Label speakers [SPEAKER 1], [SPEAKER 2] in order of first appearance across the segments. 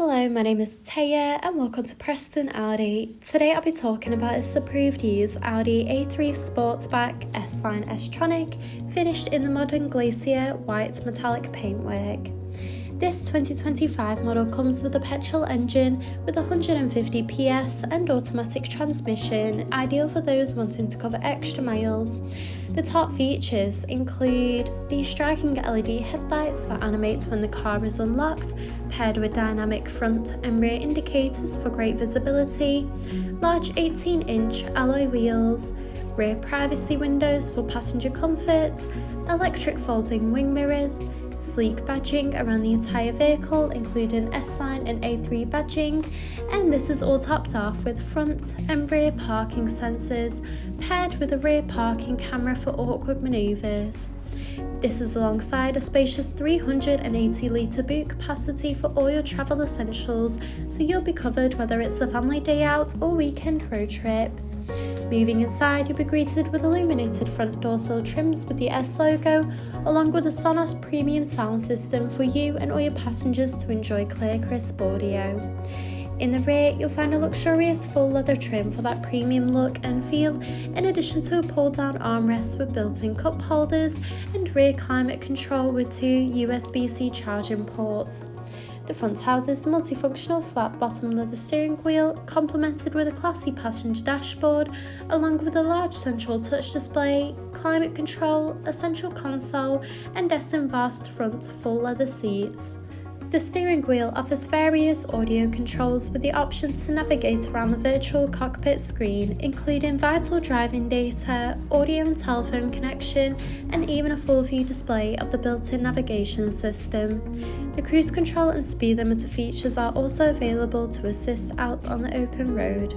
[SPEAKER 1] Hello, my name is Taya and welcome to Preston Audi. Today I'll be talking about this approved use Audi A3 Sportback S-Line S-Tronic finished in the modern Glacier White metallic paintwork. This 2025 model comes with a petrol engine with 150 PS and automatic transmission, ideal for those wanting to cover extra miles. The top features include the striking LED headlights that animate when the car is unlocked, paired with dynamic front and rear indicators for great visibility, large 18-inch alloy wheels, rear privacy windows for passenger comfort, electric folding wing mirrors, sleek badging around the entire vehicle including S-Line and A3 badging, and this is all topped off with front and rear parking sensors paired with a rear parking camera for awkward manoeuvres. This is alongside a spacious 380 litre boot capacity for all your travel essentials, so you'll be covered whether it's a family day out or weekend road trip. Moving inside, you'll be greeted with illuminated front door sill trims with the S logo, along with a SONOS premium sound system for you and all your passengers to enjoy clear, crisp audio. In the rear, you'll find a luxurious full leather trim for that premium look and feel, in addition to a pull-down armrest with built-in cup holders and rear climate control with two USB-C charging ports. The front houses the multifunctional flat-bottom leather steering wheel, complemented with a classy passenger dashboard, along with a large central touch display, climate control, a central console, and embossed front full leather seats. The steering wheel offers various audio controls with the option to navigate around the virtual cockpit screen, including vital driving data, audio and telephone connection, and even a full view display of the built-in navigation system. The cruise control and speed limiter features are also available to assist out on the open road.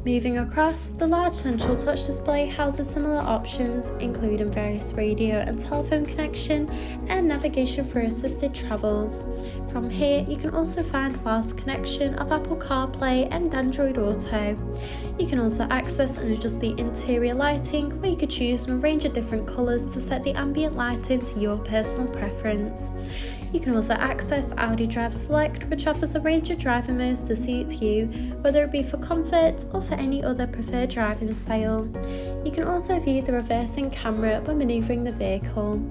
[SPEAKER 1] Moving across, the large central touch display houses similar options, including various radio and telephone connection and navigation for assisted travels. From here, you can also find wireless connection of Apple CarPlay and Android Auto. You can also access and adjust the interior lighting, where you could choose from a range of different colours to set the ambient lighting to your personal preference. You can also access Audi Drive Select, which offers a range of driving modes to suit you, whether it be for comfort or for any other preferred driving style. You can also view the reversing camera when manoeuvring the vehicle.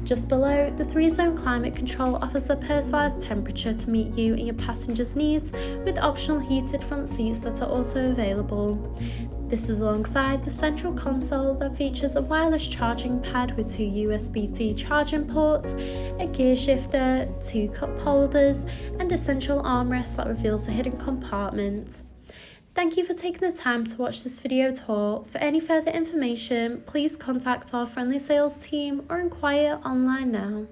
[SPEAKER 1] Just below, the 3-zone climate control offers a personalised temperature to meet you and your passengers' needs, with optional heated front seats that are also available. This is alongside the central console that features a wireless charging pad with 2 USB-C charging ports, a gear shifter, 2 cup holders, and a central armrest that reveals a hidden compartment. Thank you for taking the time to watch this video tour. For any further information, please contact our friendly sales team or inquire online now.